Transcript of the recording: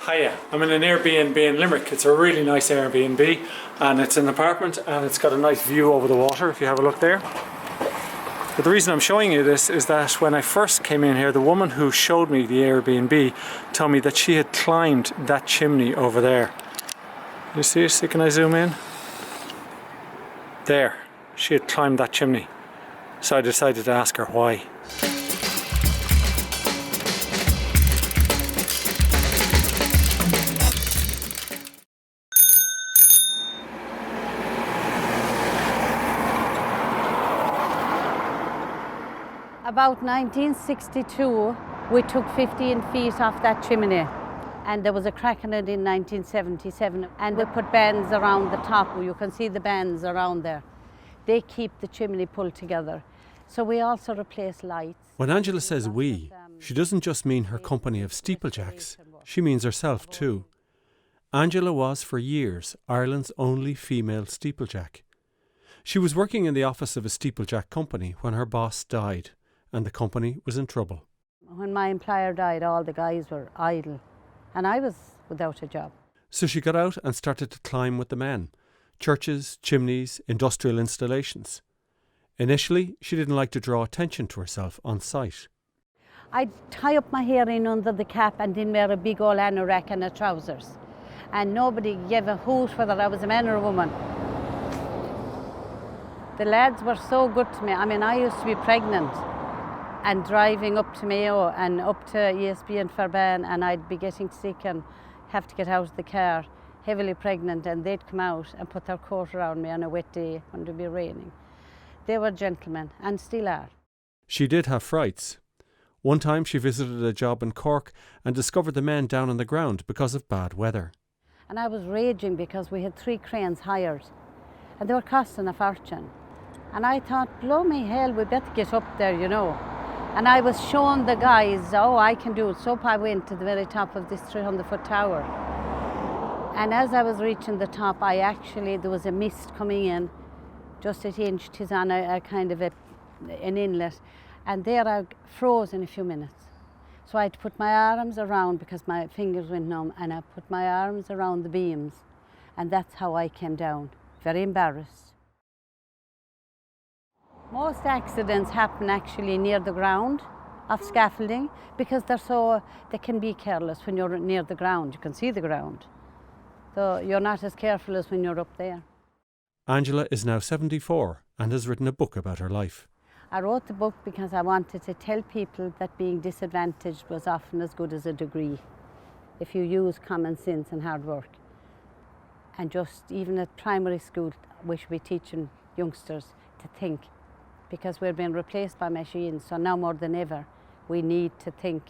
Hiya, I'm in an Airbnb in Limerick. It's a really nice Airbnb and it's an apartment and it's got a nice view over the water if you have a look there. But the reason I'm showing you this is that when I first came in here, the woman who showed me the Airbnb told me that she had climbed that chimney over there. You see it? Can I zoom in? There, she had climbed that chimney. So I decided to ask her why. About 1962, we took 15 feet off that chimney, and there was a crack in it in 1977, and they put bands around the top. You can see the bands around there. They keep the chimney pulled together. So we also replace lights. When Angela says we, she doesn't just mean her company of steeplejacks, she means herself too. Angela was for years Ireland's only female steeplejack. She was working in the office of a steeplejack company when her boss died, and the company was in trouble. When my employer died, all the guys were idle, and I was without a job. So she got out and started to climb with the men. Churches, chimneys, industrial installations. Initially, she didn't like to draw attention to herself on site. I'd tie up my hair in under the cap and then wear a big old anorak and a trousers. And nobody gave a hoot whether I was a man or a woman. The lads were so good to me. I mean, I used to be pregnant and driving up to Mayo and up to ESB and Farban, and I'd be getting sick and have to get out of the car, heavily pregnant, and they'd come out and put their coat around me on a wet day when it would be raining. They were gentlemen, and still are. She did have frights. One time she visited a job in Cork and discovered the men down on the ground because of bad weather. And I was raging because we had 3 cranes hired, and they were costing a fortune. And I thought, blow me hell, we better get up there, you know. And I was showing the guys, oh, I can do it. So I went to the very top of this 300-foot tower. And as I was reaching the top, there was a mist coming in, just at inch, 'tis on a kind of an inlet. And there I froze in a few minutes. So I had to put my arms around, because my fingers went numb, and I put my arms around the beams. And that's how I came down, very embarrassed. Most accidents happen actually near the ground of scaffolding, because they can be careless when you're near the ground. You can see the ground. So you're not as careful as when you're up there. Angela is now 74 and has written a book about her life. I wrote the book because I wanted to tell people that being disadvantaged was often as good as a degree, if you use common sense and hard work. And just even at primary school, we should be teaching youngsters to think, because we're being replaced by machines, so now more than ever we need to think